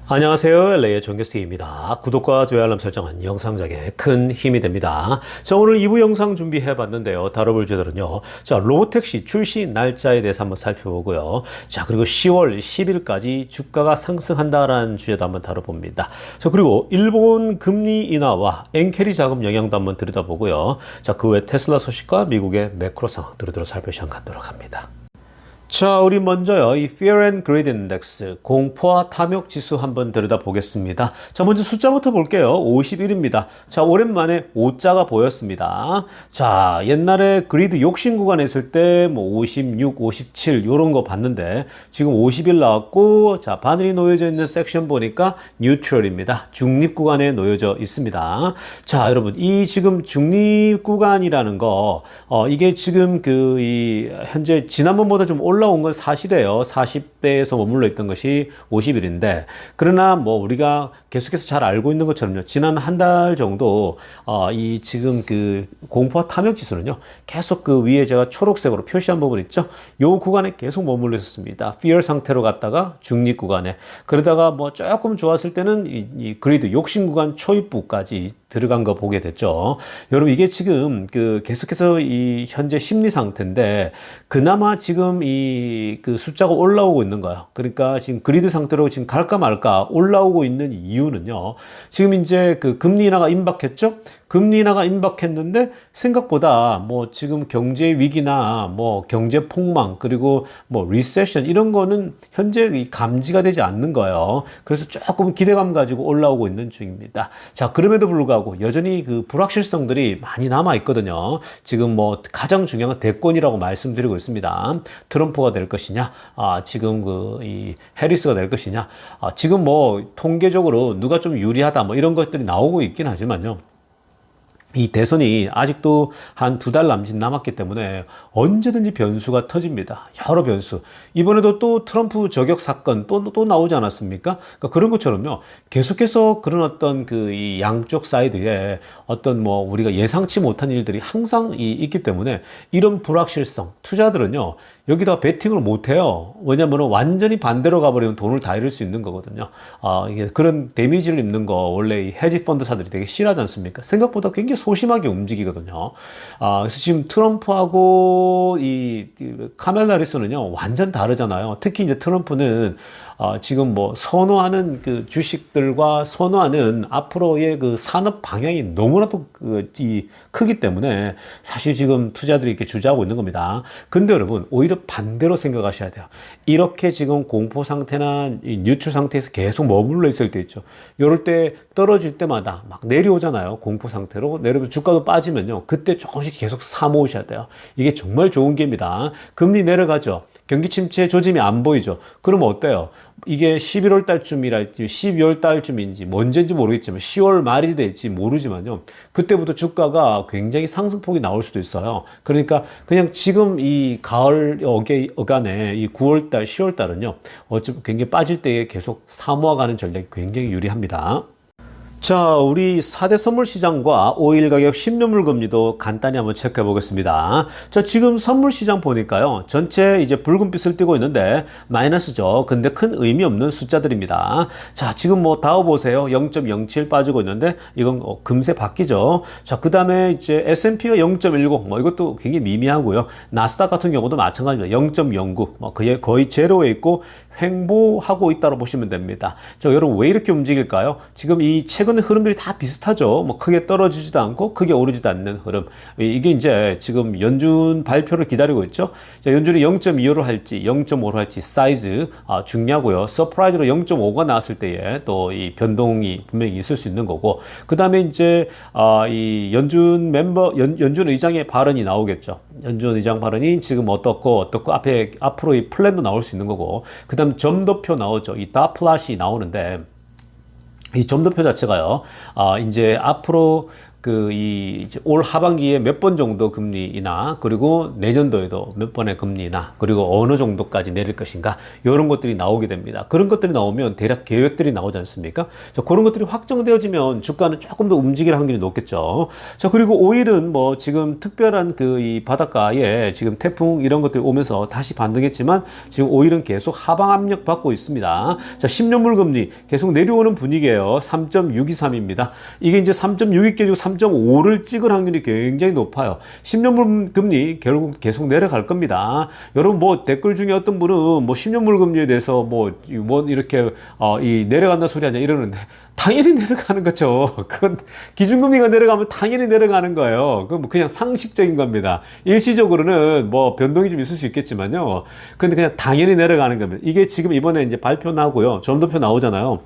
안녕하세요. LA의 정교수입니다. 구독과 좋아요 알람 설정은 영상 제작에 큰 힘이 됩니다. 자, 오늘 2부 영상 준비해 봤는데요. 다뤄볼 주제들은요. 자, 로보택시 출시 날짜에 대해서 한번 살펴보고요. 자, 그리고 10월 10일까지 주가가 상승한다라는 주제도 한번 다뤄봅니다. 자, 그리고 일본 금리 인하와 엔캐리 자금 영향도 한번 들여다보고요. 자, 그 외 테슬라 소식과 미국의 매크로 상황 두루두루 살펴보시 갖도록 합니다. 자, 우리 먼저요, 이 Fear and Greed Index, 공포와 탐욕 지수 한번 들여다보겠습니다. 자, 먼저 숫자부터 볼게요. 51입니다. 자, 오랜만에 5자가 보였습니다. 자, 옛날에 그리드 욕심 구간에 있을 때, 56, 57, 요런 거 봤는데, 지금 50일 나왔고, 자, 바늘이 놓여져 있는 섹션 보니까 뉴트럴입니다. 중립 구간에 놓여져 있습니다. 자, 여러분, 이 지금 중립 구간이라는 거, 이게 지금 현재 지난번보다 좀 올라온 건 사실이에요. 40대에서 머물러 있던 것이 50일인데, 그러나 우리가 계속해서 잘 알고 있는 것처럼요. 지난 한 달 정도, 이 지금 공포와 탐욕 지수는요. 계속 위에 제가 초록색으로 표시한 부분 있죠? 요 구간에 계속 머물러 있었습니다. Fear 상태로 갔다가 중립 구간에. 그러다가 조금 좋았을 때는 이 그리드 욕심 구간 초입부까지 들어간 거 보게 됐죠. 여러분, 이게 지금 계속해서 이 현재 심리 상태인데, 그나마 지금 숫자가 올라오고 있는 거예요. 그러니까 지금 그리드 상태로 지금 갈까 말까 올라오고 있는 이유는요. 지금 이제 금리 인하가 임박했죠? 금리 인하가 임박했는데 생각보다 지금 경제 위기나 경제 폭망 그리고 리세션 이런 거는 현재 감지가 되지 않는 거예요. 그래서 조금 기대감 가지고 올라오고 있는 중입니다. 자, 그럼에도 불구하고 여전히 불확실성들이 많이 남아 있거든요. 지금 가장 중요한 건 대권이라고 말씀드리고 있습니다. 트럼프가 될 것이냐, 지금 이 해리스가 될 것이냐, 지금 통계적으로 누가 좀 유리하다 이런 것들이 나오고 있긴 하지만요. 이 대선이 아직도 한 2달 남짓 남았기 때문에 언제든지 변수가 터집니다. 여러 변수. 이번에도 또 트럼프 저격 사건 또 나오지 않았습니까? 그러니까 그런 것처럼요. 계속해서 그런 어떤 이 양쪽 사이드에 어떤 우리가 예상치 못한 일들이 항상 있기 때문에 이런 불확실성, 투자들은요. 여기다 베팅을 못 해요. 왜냐면 완전히 반대로 가버리면 돈을 다 잃을 수 있는 거거든요. 이게 그런 데미지를 입는 거 원래 이 헤지 펀드사들이 되게 싫어하지 않습니까? 생각보다 굉장히 소심하게 움직이거든요. 그래서 지금 트럼프하고 이 카멜라 해리스는요 완전 다르잖아요. 특히 이제 트럼프는 지금 선호하는 주식들과 선호하는 앞으로의 산업 방향이 너무나도 크기 때문에 사실 지금 투자들이 이렇게 주저하고 있는 겁니다. 근데 여러분, 오히려 반대로 생각하셔야 돼요. 이렇게 지금 공포 상태나 이 뉴트럴 상태에서 계속 머물러 있을 때 있죠. 이럴 때 떨어질 때마다 막 내려오잖아요. 공포 상태로. 내려오면 주가도 빠지면요. 그때 조금씩 계속 사모으셔야 돼요. 이게 정말 좋은 기회입니다. 금리 내려가죠. 경기 침체 조짐이 안 보이죠. 그러면 어때요? 이게 11월 달쯤이랄지 12월 달쯤인지 언제인지 모르겠지만 10월 말이 될지 모르지만요. 그때부터 주가가 굉장히 상승폭이 나올 수도 있어요. 그러니까 그냥 지금 이 가을 어간에 이 9월 달, 10월 달은요. 어차피 굉장히 빠질 때에 계속 사모아가는 전략이 굉장히 유리합니다. 자, 우리 4대 선물 시장과 오일 가격 10년물 금리도 간단히 한번 체크해 보겠습니다. 자, 지금 선물 시장 보니까요. 전체 이제 붉은빛을 띠고 있는데 마이너스죠. 근데 큰 의미 없는 숫자들입니다. 자, 지금 다우 보세요. 0.07 빠지고 있는데 이건 금세 바뀌죠. 자, 그다음에 이제 S&P가 0.10 이것도 굉장히 미미하고요. 나스닥 같은 경우도 마찬가지입니다. 0.09 거의 제로에 있고 횡보하고 있다고 보시면 됩니다. 자, 여러분 왜 이렇게 움직일까요? 지금 이 최근 흐름들이 다 비슷하죠. 크게 떨어지지도 않고 크게 오르지도 않는 흐름. 이게 이제 지금 연준 발표를 기다리고 있죠. 자, 연준이 0.25로 할지 0.5로 할지 사이즈 중요하고요. 서프라이즈로 0.5가 나왔을 때에 또 이 변동이 분명히 있을 수 있는 거고. 그다음에 이제 이 연준 연준 의장의 발언이 나오겠죠. 연준 의장 발언이 지금 어떻고 앞으로 이 플랜도 나올 수 있는 거고. 그다음 점도표 나오죠. 이 다플랫이 나오는데 이 점도표 자체가요. 이제 앞으로 올 하반기에 몇 번 정도 금리나 그리고 내년도에도 몇 번의 금리나 그리고 어느 정도까지 내릴 것인가 이런 것들이 나오게 됩니다. 그런 것들이 나오면 대략 계획들이 나오지 않습니까? 자, 그런 것들이 확정되어지면 주가는 조금 더 움직일 확률이 높겠죠. 자, 그리고 오일은 뭐 지금 특별한 이 바닷가에 지금 태풍 이런 것들이 오면서 다시 반등했지만 지금 오일은 계속 하방 압력 받고 있습니다. 자, 10년물 금리 계속 내려오는 분위기예요. 3.623입니다. 이게 이제 3.62 깨지고 3.5를 찍을 확률이 굉장히 높아요. 10년물 금리 결국 계속 내려갈 겁니다. 여러분 뭐 댓글 중에 어떤 분은 뭐 10년물 금리에 대해서 뭐 이렇게 이 내려간다 소리 하냐 이러는데 당연히 내려가는 거죠. 그건 기준금리가 내려가면 당연히 내려가는 거예요. 그건 그냥 상식적인 겁니다. 일시적으로는 뭐 변동이 좀 있을 수 있겠지만요. 근데 그냥 당연히 내려가는 겁니다. 이게 지금 이번에 이제 발표 나고요. 점도표 나오잖아요.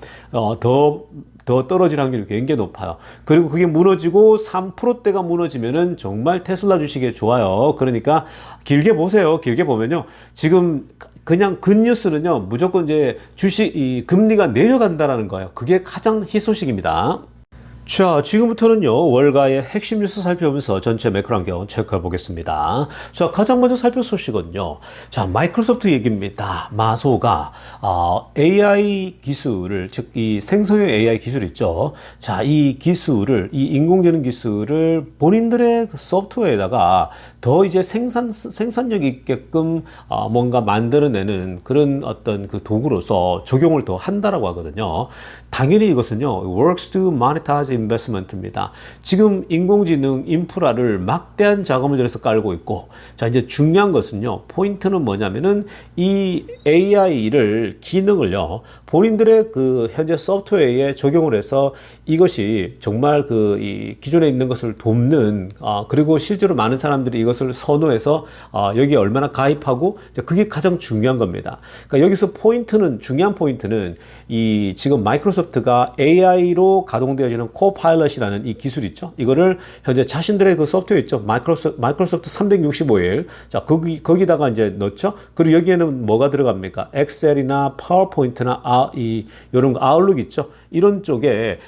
더 떨어질 확률이 굉장히 높아요. 그리고 그게 무너지고 3%대가 무너지면은 정말 테슬라 주식에 좋아요. 그러니까 길게 보세요. 길게 보면요. 지금 그냥 굿뉴스는요. 무조건 이제 이 금리가 내려간다라는 거예요. 그게 가장 희소식입니다. 자, 지금부터는요, 월가의 핵심 뉴스 살펴보면서 전체 매크로 환경 체크해 보겠습니다. 자, 가장 먼저 살펴볼 소식은요, 자, 마이크로소프트 얘기입니다. 마소가, AI 기술을, 즉, 이 생성형 AI 기술 있죠. 자, 이 기술을, 이 인공지능 기술을 본인들의 소프트웨어에다가 더 이제 생산력 있게끔, 뭔가 만들어내는 그런 어떤 그 도구로서 적용을 더 한다라고 하거든요. 당연히 이것은요, works to monetize investment입니다. 지금 인공지능 인프라를 막대한 자금을 들여서 깔고 있고, 자, 이제 중요한 것은요, 포인트는 뭐냐면은 이 AI를 기능을요, 본인들의 그 현재 소프트웨어에 적용을 해서 이것이 정말 이 기존에 있는 것을 돕는, 그리고 실제로 많은 사람들이 이것을 선호해서, 여기에 얼마나 가입하고, 그게 가장 중요한 겁니다. 그러니까 여기서 중요한 포인트는 이 지금 마이크로소프트가 AI로 가동되어지는 코파일럿이라는 이 기술 있죠. 이거를 현재 자신들의 그 소프트웨어 있죠. 마이크로소프트 365일. 자, 거기다가 이제 넣죠. 그리고 여기에는 뭐가 들어갑니까? 엑셀이나 파워포인트나 이런 거 아웃룩 있죠. 이런 쪽에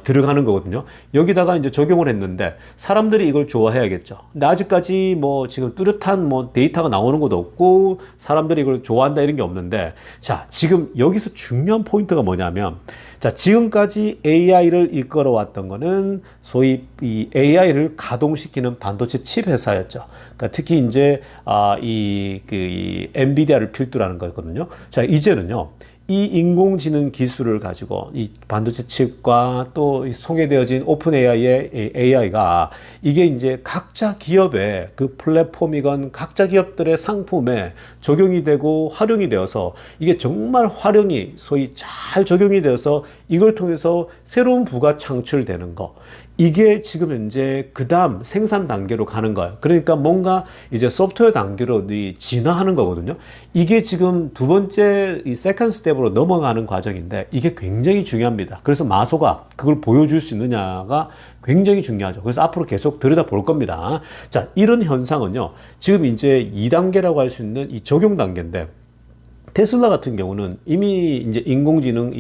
들어가는 거거든요. 여기다가 이제 적용을 했는데 사람들이 이걸 좋아해야겠죠. 근데 아직까지 뭐 지금 뚜렷한 뭐 데이터가 나오는 것도 없고 사람들이 이걸 좋아한다 이런 게 없는데, 자, 지금 여기서 중요한 포인트가 뭐냐면, 자, 지금까지 AI를 이끌어 왔던 거는 소위 이 AI를 가동시키는 반도체 칩 회사였죠. 그러니까 특히 이제 이 엔비디아를 필두로 하는 거거든요. 자, 이제는요, 이 인공지능 기술을 가지고 이 반도체 칩과 또 소개되어진 오픈 AI의 AI가 이게 이제 각자 기업의 그 플랫폼이건 각자 기업들의 상품에 적용이 되고 활용이 되어서 이게 정말 활용이 소위 잘 적용이 되어서 이걸 통해서 새로운 부가 창출되는 거. 이게 지금 현재 그 다음 생산 단계로 가는 거예요. 그러니까 뭔가 이제 소프트웨어 단계로 진화하는 거거든요. 이게 지금 두 번째 이 세컨드 스텝으로 넘어가는 과정인데 이게 굉장히 중요합니다. 그래서 마소가 그걸 보여줄 수 있느냐가 굉장히 중요하죠. 그래서 앞으로 계속 들여다 볼 겁니다. 자, 이런 현상은요, 지금 이제 2단계라고 할 수 있는 이 적용 단계인데, 테슬라 같은 경우는 이미 이제 인공지능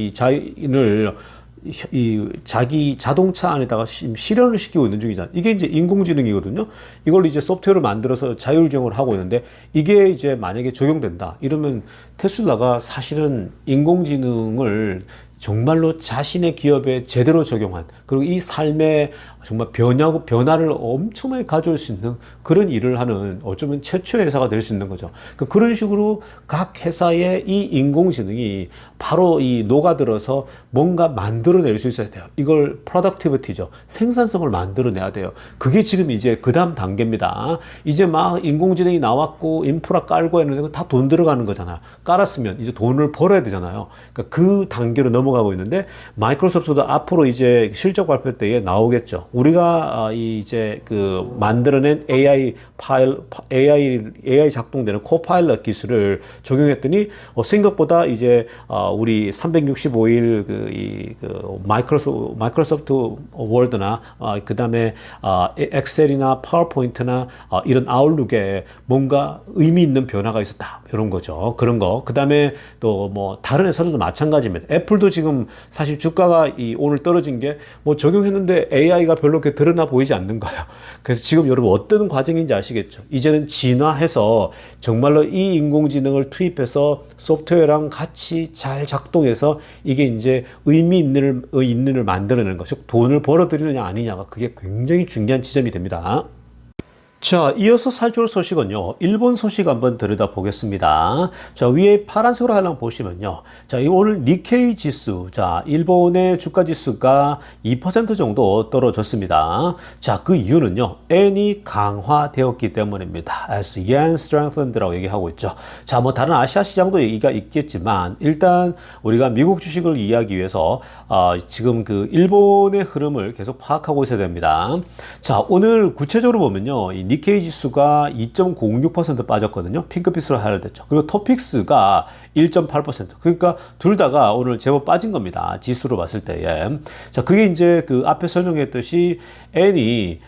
자기 자동차 안에다가 실현을 시키고 있는 중이잖아요. 이게 이제 인공지능이거든요. 이걸 이제 소프트웨어를 만들어서 자율주행을 하고 있는데, 이게 이제 만약에 적용된다 이러면 테슬라가 사실은 인공지능을 정말로 자신의 기업에 제대로 적용한, 그리고 이 삶에 정말 변화를 엄청나게 가져올 수 있는 그런 일을 하는 어쩌면 최초의 회사가 될 수 있는 거죠. 그런 식으로 각 회사의 이 인공지능이 바로 이 녹아들어서 뭔가 만들어낼 수 있어야 돼요. 이걸 productivity죠. 생산성을 만들어내야 돼요. 그게 지금 이제 그 다음 단계입니다. 이제 막 인공지능이 나왔고 인프라 깔고 했는데 다 돈 들어가는 거잖아요. 깔았으면 이제 돈을 벌어야 되잖아요. 그러니까 그 단계로 넘어가고 있는데, 마이크로소프트도 앞으로 이제 실적 발표 때에 나오겠죠. 우리가 이제 그 만들어낸 AI 작동되는 코파일럿 기술을 적용했더니 생각보다 이제 우리 365일 마이크로소프트 월드나 그다음에 엑셀이나 파워포인트나 이런 아웃룩에 뭔가 의미 있는 변화가 있었다. 이런 거죠. 그런 거. 그다음에 또 뭐 다른 회사들도 마찬가지입니다. 애플도 지금 사실 주가가 오늘 떨어진 게 뭐 적용했는데 AI가 별로 이렇게 드러나 보이지 않는 거예요. 그래서 지금 여러분 어떤 과정인지 아시겠죠? 이제는 진화해서 정말로 이 인공지능을 투입해서 소프트웨어랑 같이 잘 작동해서 이게 이제 의미 있는 을 만들어내는 것, 즉 돈을 벌어들이느냐 아니냐가 그게 굉장히 중요한 지점이 됩니다. 자, 이어서 살펴볼 소식은요, 일본 소식 한번 들여다보겠습니다. 자, 위에 파란색으로 하나 보시면요. 자, 오늘 니케이 지수, 자, 일본의 주가 지수가 2% 정도 떨어졌습니다. 자, 그 이유는요, 엔이 강화되었기 때문입니다. As yen strengthened라고 얘기하고 있죠. 자, 뭐 다른 아시아 시장도 얘기가 있겠지만, 일단 우리가 미국 주식을 이해하기 위해서, 지금 그 일본의 흐름을 계속 파악하고 있어야 됩니다. 자, 오늘 구체적으로 보면요, 이 니케이 지수가 2.06% 빠졌거든요. 핑크빛으로 하락됐죠. 그리고 토픽스가 1.8%. 그러니까 둘 다가 오늘 제법 빠진 겁니다. 지수로 봤을 때에. 자, 그게 이제 그 앞에 설명했듯이 엔이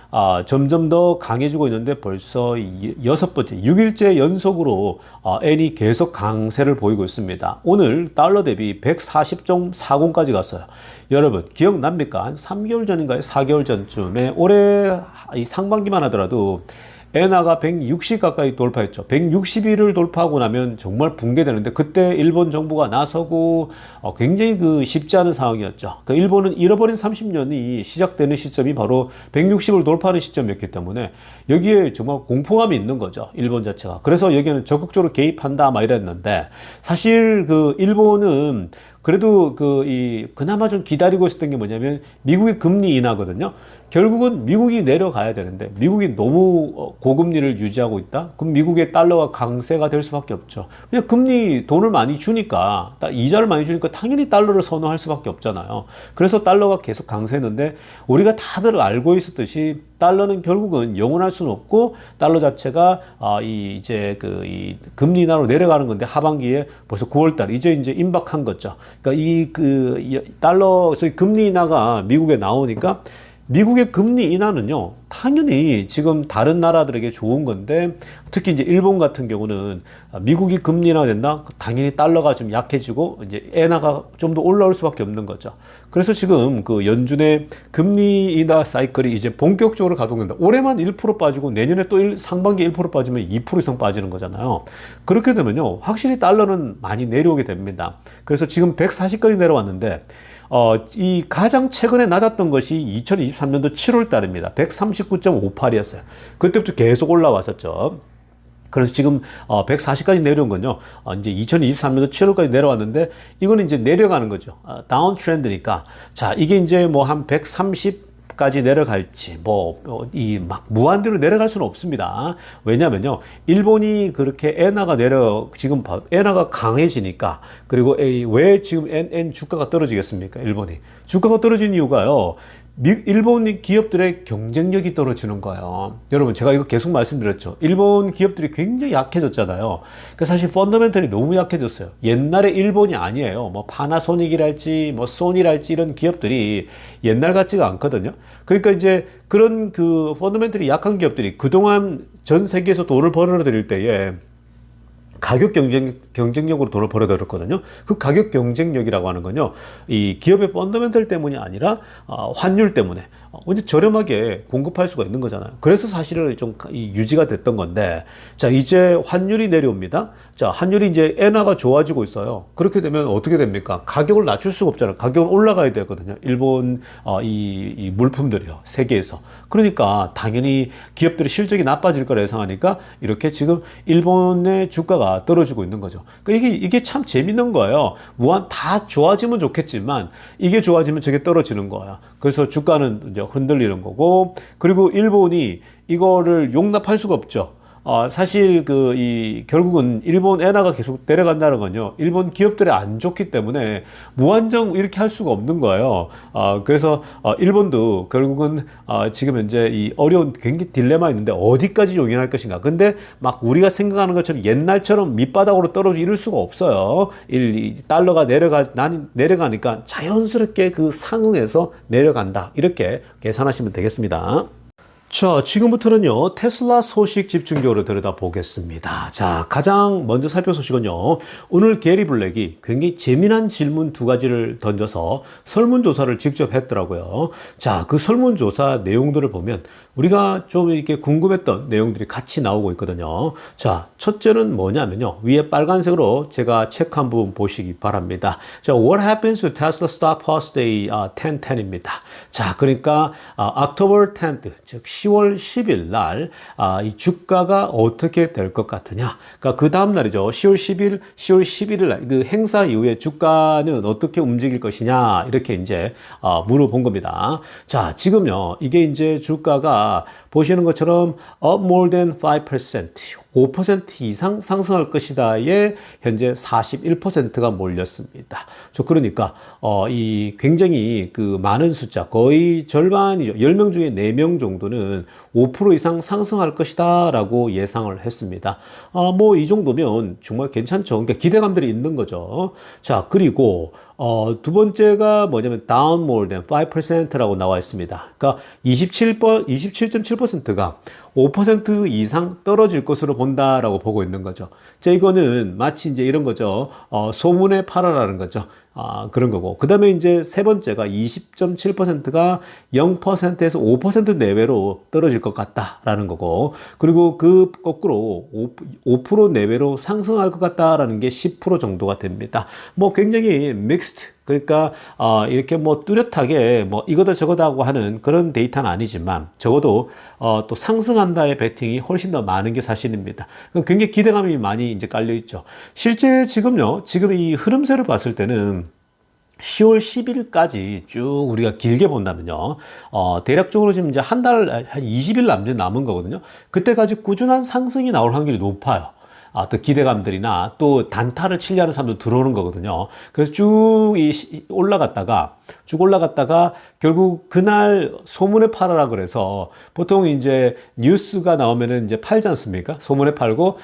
점점 더 강해지고 있는데 벌써 6번째, 6일째 연속으로 엔이 계속 강세를 보이고 있습니다. 오늘 달러 대비 140.40까지 갔어요. 여러분 기억납니까? 한 3개월 전인가요? 4개월 전쯤에 올해 이 상반기만 하더라도 엔화가 160 가까이 돌파했죠. 161을 돌파하고 나면 정말 붕괴되는데 그때 일본 정부가 나서고 굉장히 그 쉽지 않은 상황이었죠. 그 일본은 잃어버린 30년이 시작되는 시점이 바로 160을 돌파하는 시점이었기 때문에 여기에 정말 공포감이 있는 거죠. 일본 자체가. 그래서 여기는 적극적으로 개입한다 막 이랬는데 사실 그 일본은 그래도 그나마 좀 기다리고 있었던 게 뭐냐면 미국의 금리 인하거든요. 결국은 미국이 내려가야 되는데 미국이 너무 고금리를 유지하고 있다? 그럼 미국의 달러가 강세가 될 수밖에 없죠. 그냥 금리 돈을 많이 주니까 이자를 많이 주니까 당연히 달러를 선호할 수밖에 없잖아요. 그래서 달러가 계속 강세했는데 우리가 다들 알고 있었듯이 달러는 결국은 영원할 수는 없고 달러 자체가 이제 이 금리 인하로 내려가는 건데 하반기에 벌써 9월달 이제 임박한 거죠. 그러니까 이 달러 소위 금리 인하가 미국에 나오니까 미국의 금리 인하는요, 당연히 지금 다른 나라들에게 좋은 건데, 특히 이제 일본 같은 경우는 미국이 금리 인하 된다? 당연히 달러가 좀 약해지고, 이제 엔화가 좀 더 올라올 수밖에 없는 거죠. 그래서 지금 그 연준의 금리 인하 사이클이 이제 본격적으로 가동된다. 올해만 1% 빠지고 내년에 또 상반기에 1% 빠지면 2% 이상 빠지는 거잖아요. 그렇게 되면요, 확실히 달러는 많이 내려오게 됩니다. 그래서 지금 140까지 내려왔는데, 이 가장 최근에 낮았던 것이 2023년도 7월 달입니다. 139.58이었어요. 그때부터 계속 올라왔었죠. 그래서 지금 140까지 내려온 건요. 이제 2023년도 7월까지 내려왔는데 이거는 이제 내려가는 거죠. 다운 트렌드니까. 자, 이게 이제 뭐 한 130까지 내려갈지 이 막 무한대로 내려갈 수는 없습니다. 왜냐면요, 일본이 그렇게 지금 엔화가 강해지니까, 그리고 왜 지금 엔 주가가 떨어지겠습니까? 일본이 주가가 떨어진 이유가요, 일본 기업들의 경쟁력이 떨어지는 거예요. 여러분 제가 이거 계속 말씀드렸죠. 일본 기업들이 굉장히 약해졌잖아요. 그러니까 사실 펀더멘털이 너무 약해졌어요. 옛날에 일본이 아니에요. 뭐 파나소닉이랄지 뭐 소니랄지 이런 기업들이 옛날 같지가 않거든요. 그러니까 이제 그런 그 펀더멘털이 약한 기업들이 그동안 전 세계에서 돈을 벌어들일 때에 가격 경쟁력으로 돈을 벌어들였거든요. 그 가격 경쟁력이라고 하는 건요, 이 기업의 펀더멘털 때문이 아니라 환율 때문에 완전 저렴하게 공급할 수가 있는 거잖아요. 그래서 사실은 좀 유지가 됐던 건데, 자, 이제 환율이 내려옵니다. 자, 환율이 이제 엔화가 좋아지고 있어요. 그렇게 되면 어떻게 됩니까? 가격을 낮출 수가 없잖아요. 가격은 올라가야 되거든요. 일본 이 물품들이요, 세계에서. 그러니까 당연히 기업들의 실적이 나빠질 거라 예상하니까 이렇게 지금 일본의 주가가 떨어지고 있는 거죠. 그러니까 이게 참 재밌는 거예요. 다 좋아지면 좋겠지만 이게 좋아지면 저게 떨어지는 거야. 그래서 주가는 이제 흔들리는 거고, 그리고 일본이 이거를 용납할 수가 없죠. 사실 결국은 일본 엔화가 계속 내려간다는 건요, 일본 기업들이 안 좋기 때문에 무한정 이렇게 할 수가 없는 거예요. 그래서 일본도 결국은 지금 현재 이 어려운 굉장히 딜레마 있는데 어디까지 용인할 것인가. 근데 막 우리가 생각하는 것처럼 옛날처럼 밑바닥으로 떨어져 이럴 수가 없어요. 달러가 내려가니까 자연스럽게 그 상응해서 내려간다. 이렇게 계산하시면 되겠습니다. 자, 지금부터는요, 테슬라 소식 집중적으로 들여다보겠습니다. 자, 가장 먼저 살펴볼 소식은요, 오늘 게리 블랙이 굉장히 재미난 질문 두 가지를 던져서 설문조사를 직접 했더라고요. 자, 그 설문조사 내용들을 보면 우리가 좀 이렇게 궁금했던 내용들이 같이 나오고 있거든요. 자, 첫째는 뭐냐면요, 위에 빨간색으로 제가 체크한 부분 보시기 바랍니다. 자, What happens to Tesla stock post day 10/10입니다. 자, 그러니까 October 10th, 즉 10월 10일 날, 이 주가가 어떻게 될 것 같으냐. 그러니까 그 다음 날이죠. 10월 11일 날, 그 행사 이후에 주가는 어떻게 움직일 것이냐. 이렇게 이제, 물어본 겁니다. 자, 지금요, 이게 이제 주가가 보시는 것처럼 up more than 5%, 5% 이상 상승할 것이다에 현재 41%가 몰렸습니다. 그러니까 이 굉장히 그 많은 숫자, 거의 절반이죠. 10명 중에 4명 정도는 5% 이상 상승할 것이다라고 예상을 했습니다. 뭐 이 정도면 정말 괜찮죠. 그러니까 기대감들이 있는 거죠. 자, 그리고 두 번째가 뭐냐면 down more than 5%라고 나와 있습니다. 그러니까 27.7%가 5% 이상 떨어질 것으로 본다라고 보고 있는 거죠. 자, 이거는 마치 이제 이런 거죠. 소문에 팔아라는 거죠. 그런 거고. 그 다음에 이제 세 번째가 20.7%가 0%에서 5% 내외로 떨어질 것 같다라는 거고. 그리고 그 거꾸로 5% 내외로 상승할 것 같다라는 게 10% 정도가 됩니다. 뭐 굉장히 믹스드. 그러니까 이렇게 뭐 뚜렷하게 뭐 이거다 저거다 하고 하는 그런 데이터는 아니지만 적어도 또 상승한다의 베팅이 훨씬 더 많은 게 사실입니다. 굉장히 기대감이 많이 이제 깔려 있죠. 실제 지금요, 지금 이 흐름세를 봤을 때는 10월 10일까지 쭉 우리가 길게 본다면요, 대략적으로 지금 이제 한 20일 남은 거거든요. 그때까지 꾸준한 상승이 나올 확률이 높아요. 또 기대감들이나 또 단타를 치려는 사람도 들어오는 거거든요. 그래서 쭉 올라갔다가 결국 그날 소문에 팔아라 그래서 보통 이제 뉴스가 나오면은 이제 팔지 않습니까? 소문에 팔고,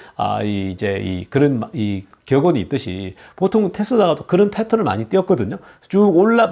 그런 격언이 있듯이 보통 테슬라가 또 그런 패턴을 많이 띄었거든요.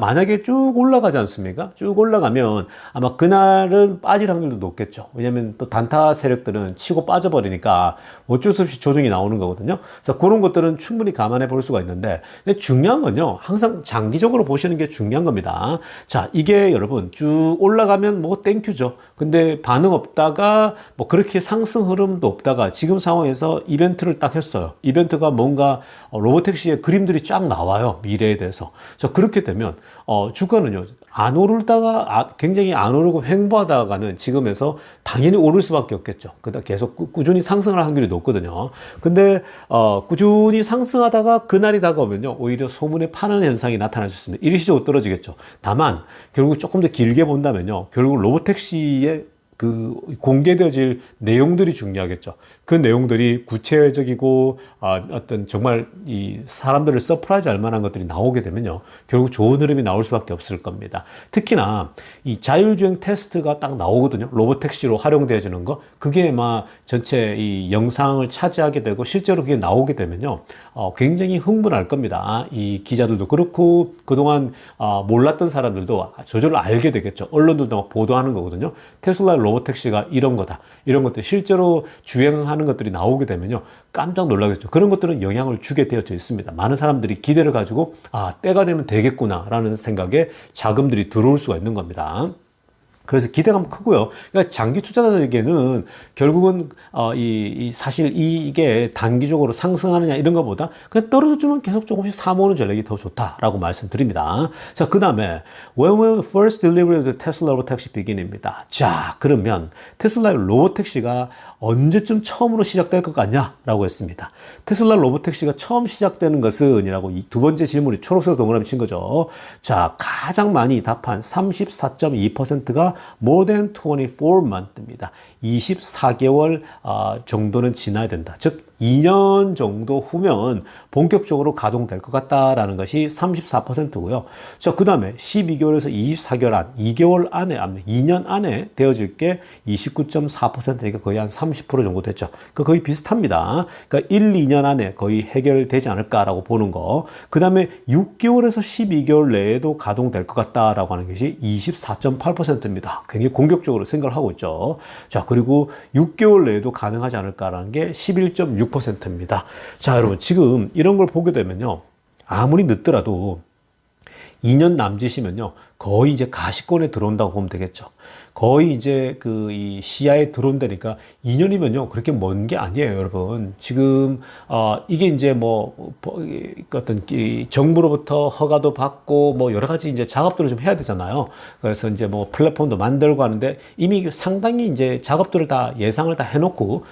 만약에 쭉 올라가지 않습니까? 쭉 올라가면 아마 그날은 빠질 확률도 높겠죠. 왜냐면 또 단타 세력들은 치고 빠져버리니까 어쩔 수 없이 조정이 나오는 거거든요. 그래서 그런 것들은 충분히 감안해 볼 수가 있는데, 근데 중요한 건요, 항상 장기적으로 보시는 게 중요한 겁니다. 자, 이게 여러분 쭉 올라가면 뭐 땡큐죠. 근데 반응 없다가 뭐 그렇게 상승 흐름도 없다가 지금 상황에서 이벤트를 딱 했어요. 이벤트가 뭔가 로보택시의 그림들이 쫙 나와요. 미래에 대해서. 자, 그렇게 되면 주가는요, 안 오르다가 굉장히 안 오르고 횡보하다가는 지금에서 당연히 오를 수밖에 없겠죠. 그다 계속 꾸준히 상승할 확률이 높거든요. 근데 꾸준히 상승하다가 그날이 다가오면요, 오히려 소문에 파는 현상이 나타날 수 있습니다. 일시적으로 떨어지겠죠. 다만 결국 조금 더 길게 본다면요, 결국 로보택시의 그 공개되어질 내용들이 중요하겠죠. 그 내용들이 구체적이고 어떤 정말 이 사람들을 서프라이즈 할 만한 것들이 나오게 되면요, 결국 좋은 흐름이 나올 수밖에 없을 겁니다. 특히나 이 자율주행 테스트가 딱 나오거든요. 로보택시로 활용되어지는 거, 그게 막 전체 이 영상을 차지하게 되고 실제로 그게 나오게 되면요, 굉장히 흥분할 겁니다. 이 기자들도 그렇고 그동안 몰랐던 사람들도 저절로 알게 되겠죠. 언론들도 막 보도하는 거거든요. 테슬라 로보택시가 이런 거다, 이런 것들 실제로 주행하는 것들이 나오게 되면요, 깜짝 놀라겠죠. 그런 것들은 영향을 주게 되어져 있습니다. 많은 사람들이 기대를 가지고 때가 되면 되겠구나 라는 생각에 자금들이 들어올 수가 있는 겁니다. 그래서 기대감 크고요. 그러니까 장기 투자자들에게는 결국은 사실 이게 단기적으로 상승하느냐 이런 것보다 그냥 떨어져주면 계속 조금씩 사모으는 전략이 더 좋다라고 말씀드립니다. 자, 그 다음에 When will the first delivery of the Tesla Robotaxi begin입니다. 자, 그러면 테슬라의 로보택시가 언제쯤 처음으로 시작될 것 같냐라고 했습니다. 테슬라 로보택시가 처음 시작되는 것은 이라고 이 두 번째 질문이 초록색 동그라미 친 거죠. 자, 가장 많이 답한 34.2%가 more than 24 month입니다. 24개월 정도는 지나야 된다. 즉 2년 정도 후면 본격적으로 가동될 것 같다라는 것이 34%고요. 자, 그 다음에 12개월에서 24개월 안, 2개월 안에, 2년 안에 되어질 게 29.4%니까 거의 한 30% 정도 됐죠. 거의 비슷합니다. 그러니까 1, 2년 안에 거의 해결되지 않을까라고 보는 거. 그 다음에 6개월에서 12개월 내에도 가동될 것 같다라고 하는 것이 24.8%입니다. 굉장히 공격적으로 생각을 하고 있죠. 자, 그리고 6개월 내에도 가능하지 않을까라는 게 11.6%입니다. 자, 여러분, 지금 이런 걸 보게 되면요. 아무리 늦더라도 2년 남짓이면요. 거의 이제 가시권에 들어온다고 보면 되겠죠. 거의 이제 이 시야에 들어온다니까 2년이면요. 그렇게 먼 게 아니에요, 여러분. 지금, 이게 이제 어떤 정부로부터 허가도 받고 여러 가지 이제 작업들을 좀 해야 되잖아요. 그래서 이제 플랫폼도 만들고 하는데 이미 상당히 이제 작업들을 다 예상을 다 해놓고,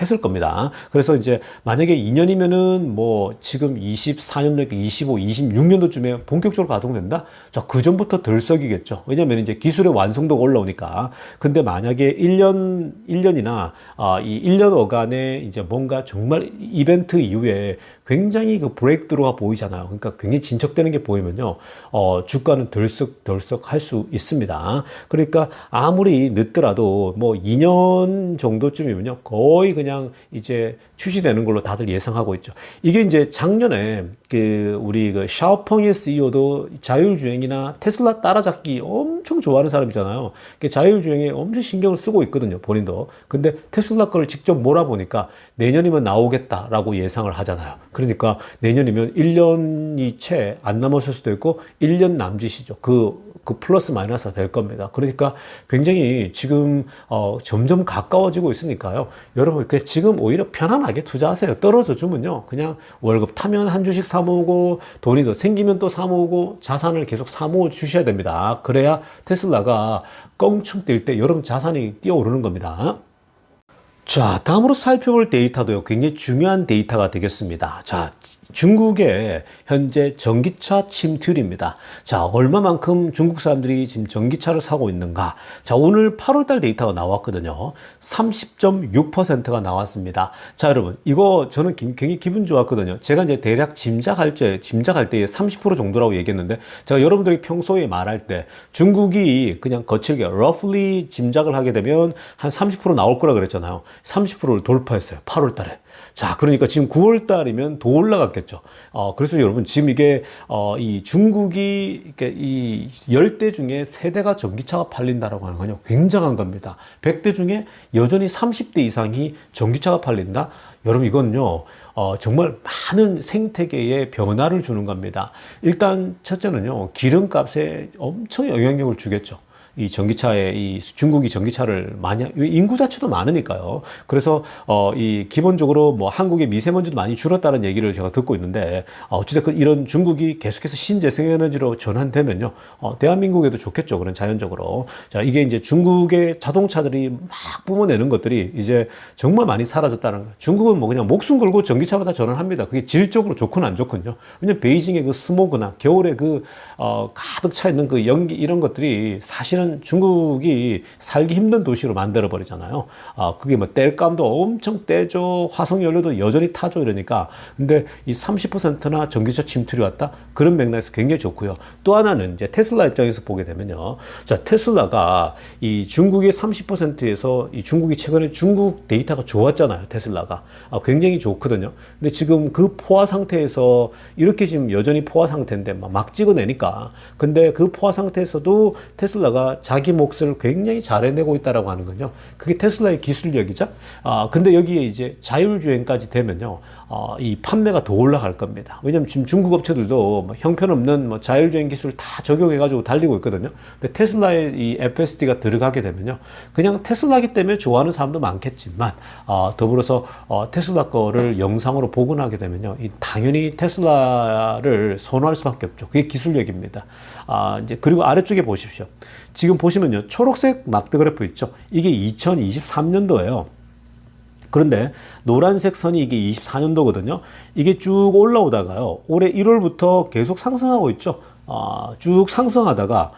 했을 겁니다. 그래서 이제 만약에 2년이면은 지금 24년도, 25, 26년도쯤에 본격적으로 가동된다? 자, 그 전부터 들썩이겠죠. 왜냐면 이제 기술의 완성도가 올라오니까. 근데 만약에 1년이나 이 1년 어간에 이제 뭔가 정말 이벤트 이후에 굉장히 그 브레이크드루가 보이잖아요. 그러니까 굉장히 진척되는 게 보이면요. 주가는 덜썩 할 수 있습니다. 그러니까 아무리 늦더라도 2년 정도쯤이면요. 거의 그냥 이제 출시되는 걸로 다들 예상하고 있죠. 이게 이제 작년에 우리 샤오펑의 CEO도 자율주행이나 테슬라 따라잡기 엄청 좋아하는 사람이잖아요. 자율주행에 엄청 신경을 쓰고 있거든요. 본인도. 근데 테슬라 거를 직접 몰아보니까 내년이면 나오겠다라고 예상을 하잖아요. 그러니까 내년이면 1년이 채 안 남았을 수도 있고 1년 남짓이죠. 그 플러스 마이너스가 될 겁니다. 그러니까 굉장히 지금 점점 가까워지고 있으니까요. 여러분 지금 오히려 편안하게 투자하세요. 떨어져 주면요. 그냥 월급 타면 한 주씩 사 모으고 돈이 더 생기면 또 사 모으고 자산을 계속 사 모아 주셔야 됩니다. 그래야 테슬라가 껑충 뛸 때 여러분 자산이 뛰어오르는 겁니다. 자, 다음으로 살펴볼 데이터도요, 굉장히 중요한 데이터가 되겠습니다. 자, 중국의 현재 전기차 침투율입니다. 자, 얼마만큼 중국 사람들이 지금 전기차를 사고 있는가? 자, 오늘 8월달 데이터가 나왔거든요. 30.6%가 나왔습니다. 자, 여러분, 이거 저는 굉장히 기분 좋았거든요. 제가 이제 대략 짐작할 때 30% 정도라고 얘기했는데, 제가 여러분들이 평소에 말할 때 중국이 그냥 거칠게 roughly 짐작을 하게 되면 한 30% 나올 거라 그랬잖아요. 30%를 돌파했어요. 8월 달에. 자, 그러니까 지금 9월 달이면 더 올라갔겠죠. 그래서 여러분, 지금 이게, 이 중국이, 이 10대 중에 3대가 전기차가 팔린다라고 하는 건요, 굉장한 겁니다. 100대 중에 여전히 30대 이상이 전기차가 팔린다? 여러분, 이건요, 정말 많은 생태계에 변화를 주는 겁니다. 일단, 첫째는요, 기름값에 엄청 영향력을 주겠죠. 이 전기차에 중국이 전기차를 많이 인구 자체도 많으니까요. 그래서 이 기본적으로 한국의 미세먼지도 많이 줄었다는 얘기를 제가 듣고 있는데 어찌됐건 이런 중국이 계속해서 신재생에너지로 전환되면요, 대한민국에도 좋겠죠. 그런 자연적으로. 자, 이게 이제 중국의 자동차들이 막 뿜어내는 것들이 이제 정말 많이 사라졌다는 거예요. 중국은 그냥 목숨 걸고 전기차로 다 전환합니다. 그게 질적으로 좋건 안 좋건요. 왜냐면 베이징의 그 스모그나 겨울에 가득 차 있는 그 연기 이런 것들이 사실은 중국이 살기 힘든 도시로 만들어 버리잖아요. 그게 땔감도 엄청 떼죠. 화석연료도 여전히 타죠. 이러니까. 근데 이 30%나 전기차 침투율이 왔다? 그런 맥락에서 굉장히 좋고요. 또 하나는 이제 테슬라 입장에서 보게 되면요. 자, 테슬라가 이 중국의 30%에서 이 중국이 최근에 중국 데이터가 좋았잖아요. 테슬라가. 굉장히 좋거든요. 근데 지금 그 포화 상태에서 이렇게 지금 여전히 포화 상태인데 막 찍어내니까. 근데 그 포화 상태에서도 테슬라가 자기 몫을 굉장히 잘 해내고 있다라고 하는 건요. 그게 테슬라의 기술력이죠. 근데 여기에 이제 자율주행까지 되면요. 이 판매가 더 올라갈 겁니다. 왜냐면 지금 중국 업체들도 형편없는 자율주행 기술 다 적용해가지고 달리고 있거든요. 근데 테슬라의 이 FSD가 들어가게 되면요. 그냥 테슬라기 때문에 좋아하는 사람도 많겠지만, 더불어서 테슬라 거를 영상으로 복원하게 되면요. 당연히 테슬라를 선호할 수밖에 없죠. 그게 기술력입니다. 이제 그리고 아래쪽에 보십시오. 지금 보시면요. 초록색 막대 그래프 있죠. 이게 2023년도예요. 그런데 노란색 선이 이게 24년도거든요. 이게 쭉 올라오다가요. 올해 1월부터 계속 상승하고 있죠. 쭉 상승하다가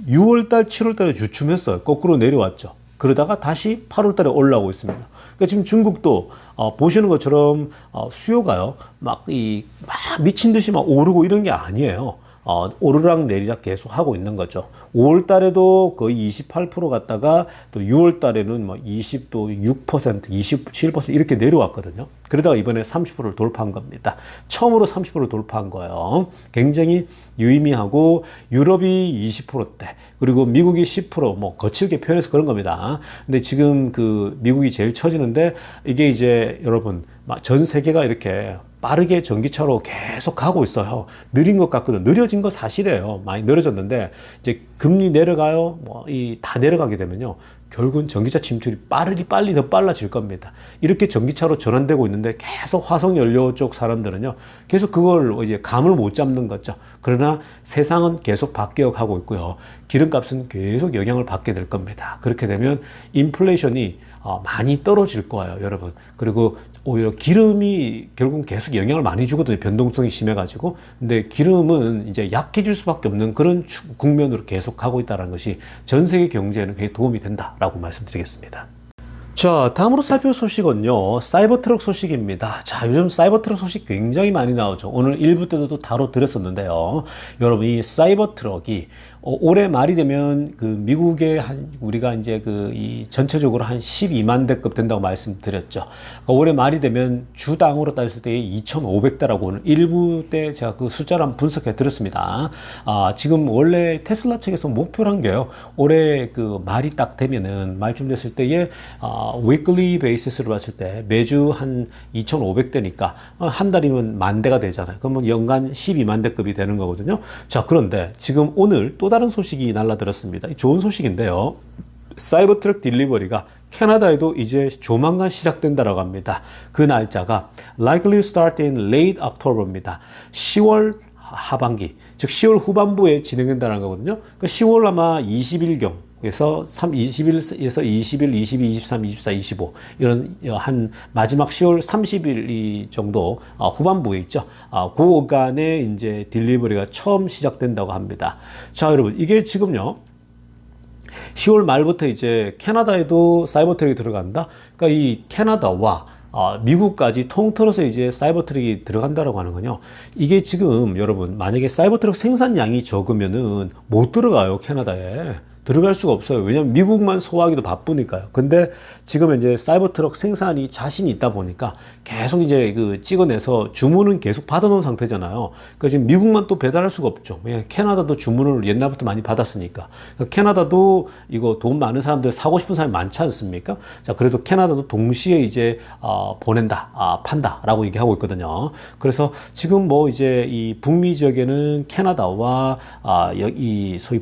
6월달, 7월달에 주춤했어요. 거꾸로 내려왔죠. 그러다가 다시 8월 달에 올라오고 있습니다. 그러니까 지금 중국도 보시는 것처럼 수요가요 막 미친 듯이 막 오르고 이런 게 아니에요. 오르락 내리락 계속 하고 있는 거죠. 5월 달에도 거의 28% 갔다가 또 6월 달에는 뭐 20도 6%, 27% 이렇게 내려왔거든요. 그러다가 이번에 30%를 돌파한 겁니다. 처음으로 30%를 돌파한 거예요. 굉장히 유의미하고 유럽이 20%대, 그리고 미국이 10%, 뭐 거칠게 표현해서 그런 겁니다. 근데 지금 그 미국이 제일 처지는데 이게 이제 여러분 전 세계가 이렇게 빠르게 전기차로 계속 가고 있어요. 느린 것 같거든. 느려진 거 사실이에요. 많이 느려졌는데 이제 금리 내려가요. 다 내려가게 되면요. 결국은 전기차 침투율이 빨리 더 빨라질 겁니다. 이렇게 전기차로 전환되고 있는데 계속 화석연료 쪽 사람들은요, 계속 그걸 이제 감을 못 잡는 거죠. 그러나 세상은 계속 바뀌어가고 있고요. 기름값은 계속 영향을 받게 될 겁니다. 그렇게 되면 인플레이션이 많이 떨어질 거예요, 여러분. 그리고 오히려 기름이 결국은 계속 영향을 많이 주거든요. 변동성이 심해가지고. 근데 기름은 이제 약해질 수밖에 없는 그런 국면으로 계속 가고 있다는 것이 전 세계 경제에는 굉장히 도움이 된다라고 말씀드리겠습니다. 자, 다음으로 살펴볼 소식은요, 사이버 트럭 소식입니다. 자, 요즘 사이버 트럭 소식 굉장히 많이 나오죠. 오늘 1부 때도 또 다뤄드렸었는데요. 여러분, 이 사이버 트럭이 올해 말이 되면 그 미국의 우리가 이제 이 전체적으로 한 12만 대급 된다고 말씀드렸죠. 올해 말이 되면 주당으로 따졌을 때 2,500대라고 오늘 1부 때 제가 그 숫자를 한번 분석해 드렸습니다. 지금 원래 테슬라 측에서 목표를 한 게요, 올해 그 말이 딱 되면은 말쯤 됐을 때에 weekly basis로 봤을 때 매주 한 2,500대니까 한 달이면 만 대가 되잖아요. 그러면 연간 12만 대급이 되는 거거든요. 자, 그런데 지금 오늘 또 다른 소식이 날라들었습니다. 좋은 소식인데요. 사이버 트럭 딜리버리가 캐나다에도 이제 조만간 시작된다라고 합니다. 그 날짜가 likely start in late October입니다. 10월 하반기, 즉 10월 후반부에 진행된다는 거거든요. 그러니까 10월 아마 20일경 그래서 20일에서 20일, 22, 23, 24, 25 이런 한 마지막 10월 30일 정도 후반부에 있죠. 그간에 이제 딜리버리가 처음 시작된다고 합니다. 자, 여러분, 이게 지금요 10월 말부터 이제 캐나다에도 사이버 트럭이 들어간다. 그러니까 이 캐나다와 미국까지 통틀어서 이제 사이버 트럭이 들어간다라고 하는 건요. 이게 지금 여러분 만약에 사이버 트럭 생산량이 적으면은 못 들어가요, 캐나다에. 들어갈 수가 없어요. 왜냐면 미국만 소화하기도 바쁘니까요. 근데 지금 이제 사이버 트럭 생산이 자신이 있다 보니까 계속 이제 찍어내서 주문은 계속 받아놓은 상태잖아요. 그러니까 지금 미국만 또 배달할 수가 없죠. 왜냐면 캐나다도 주문을 옛날부터 많이 받았으니까. 그러니까 캐나다도 이거 돈 많은 사람들 사고 싶은 사람이 많지 않습니까? 자, 그래도 캐나다도 동시에 이제 보낸다, 판다라고 얘기하고 있거든요. 그래서 지금 뭐 이제 이 북미 지역에는 캐나다와 이 소위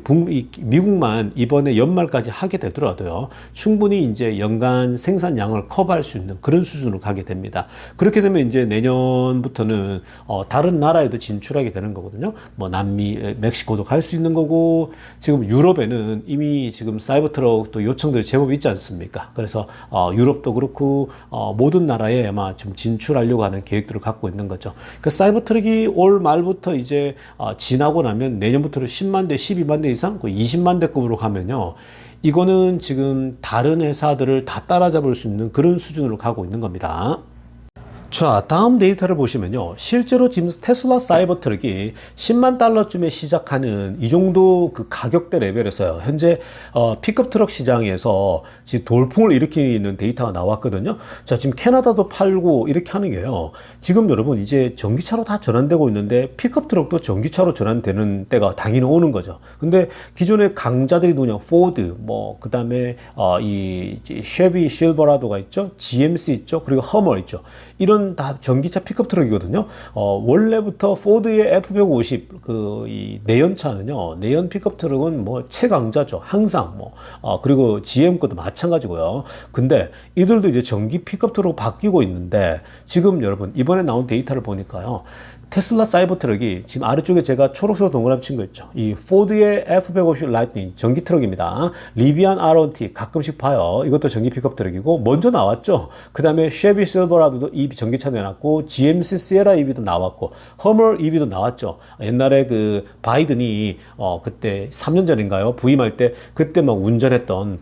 미국만 이번에 연말까지 하게 되더라도요, 충분히 이제 연간 생산량을 커버할 수 있는 그런 수준으로 가게 됩니다. 그렇게 되면 이제 내년부터는 다른 나라에도 진출하게 되는 거거든요. 뭐 남미, 멕시코도 갈 수 있는 거고, 지금 유럽에는 이미 지금 사이버 트럭 또 요청들이 제법 있지 않습니까? 그래서 유럽도 그렇고 모든 나라에 아마 좀 진출하려고 하는 계획들을 갖고 있는 거죠. 그 사이버 트럭이 올 말부터 이제 지나고 나면 내년부터는 10만 대, 12만 대 이상, 20만 대급으로 가면요, 이거는 지금 다른 회사들을 다 따라잡을 수 있는 그런 수준으로 가고 있는 겁니다. 자, 다음 데이터를 보시면요, 실제로 지금 테슬라 사이버 트럭이 10만 달러쯤에 시작하는 이 정도 그 가격대 레벨에서요, 현재 픽업 트럭 시장에서 지금 돌풍을 일으키는 데이터가 나왔거든요. 자, 지금 캐나다도 팔고 이렇게 하는 게요, 지금 여러분 이제 전기차로 다 전환되고 있는데 픽업 트럭도 전기차로 전환되는 때가 당연히 오는 거죠. 근데 기존의 강자들이 누구냐, 포드, 뭐 그 다음에 이 쉐비 실버라도가 있죠, GMC 있죠, 그리고 허머 있죠. 이런 다 전기차 픽업 트럭이거든요. 원래부터 포드의 F150 이 내연차는요, 내연 픽업 트럭은 뭐 최강자죠. 항상 그리고 GM 것도 마찬가지고요. 근데 이들도 이제 전기 픽업 트럭으로 바뀌고 있는데, 지금 여러분 이번에 나온 데이터를 보니까요, 테슬라 사이버 트럭이 지금 아래쪽에 제가 초록색으로 동그라미 친 거 있죠. 이 포드의 F-150 라이트닝 전기 트럭입니다. 리비안 R1T 가끔씩 봐요. 이것도 전기 픽업 트럭이고 먼저 나왔죠. 그 다음에 쉐비 실버라도도 EV 전기차 내놨고 GMC 시에라 EV도 나왔고 허머 EV도 나왔죠. 옛날에 그 바이든이 그때 3년 전인가요? 부임할 때 그때 막 운전했던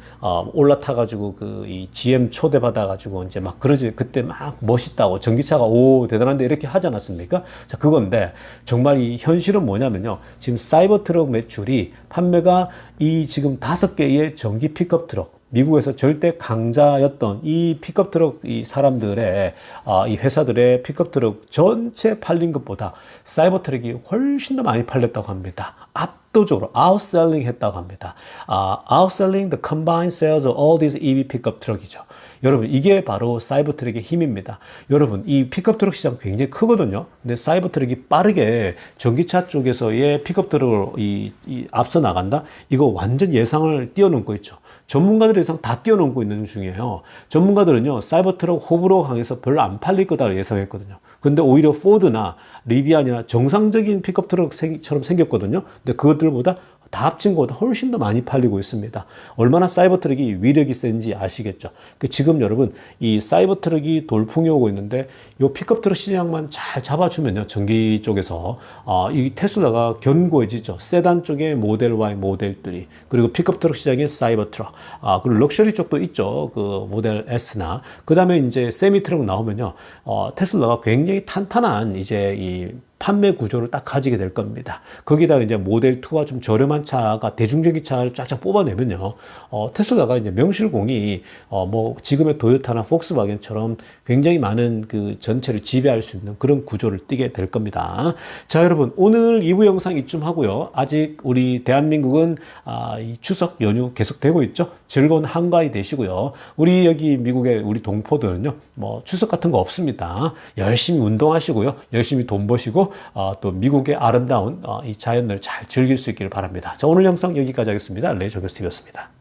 올라타가지고 그 이 GM 초대받아가지고 이제 막 그러지 그때 막 멋있다고 전기차가 오 대단한데 이렇게 하지 않았습니까? 자 그건데 정말 이 현실은 뭐냐면요. 지금 사이버 트럭 매출이 판매가 이 지금 5개의 전기 픽업 트럭 미국에서 절대 강자였던 이 픽업 트럭 이 사람들의 이 회사들의 픽업 트럭 전체 팔린 것보다 사이버 트럭이 훨씬 더 많이 팔렸다고 합니다. 압도적으로 outselling 했다고 합니다. outselling the combined sales of all these EV 픽업 트럭이죠. 여러분 이게 바로 사이버 트럭의 힘입니다. 여러분 이 픽업 트럭 시장 굉장히 크거든요. 근데 사이버 트럭이 빠르게 전기차 쪽에서의 픽업 트럭을 앞서 나간다? 이거 완전 예상을 뛰어넘고 있죠. 전문가들 예상 다 뛰어넘고 있는 중이에요. 전문가들은요, 사이버 트럭 호불호 강해서 별로 안 팔릴 거다 예상했거든요. 근데 오히려 포드나 리비안이나 정상적인 픽업 트럭처럼 생겼거든요. 근데 그것들보다 다 합친 것보다 훨씬 더 많이 팔리고 있습니다. 얼마나 사이버 트럭이 위력이 센지 아시겠죠? 지금 여러분 이 사이버 트럭이 돌풍이 오고 있는데 이 픽업 트럭 시장만 잘 잡아주면요 전기 쪽에서 이 테슬라가 견고해지죠. 세단 쪽에 모델 Y, 모델 3 그리고 픽업 트럭 시장에 사이버 트럭 그리고 럭셔리 쪽도 있죠. 그 모델 S나 그 다음에 이제 세미 트럭 나오면요 테슬라가 굉장히 탄탄한 이제 이 판매 구조를 딱 가지게 될 겁니다. 거기다가 이제 모델 2와 좀 저렴한 차가 대중적인 차를 쫙쫙 뽑아내면요. 테슬라가 이제 명실공히 뭐 지금의 도요타나 폭스바겐처럼 굉장히 많은 그 전체를 지배할 수 있는 그런 구조를 띠게 될 겁니다. 자, 여러분 오늘 2부 영상 이쯤 하고요. 아직 우리 대한민국은 이 추석 연휴 계속되고 있죠. 즐거운 한가위 되시고요. 우리 여기 미국의 우리 동포들은요. 뭐 추석 같은 거 없습니다. 열심히 운동하시고요. 열심히 돈 버시고 또 미국의 아름다운 이 자연을 잘 즐길 수 있기를 바랍니다. 자, 오늘 영상 여기까지 하겠습니다. 레이저교스TV였습니다.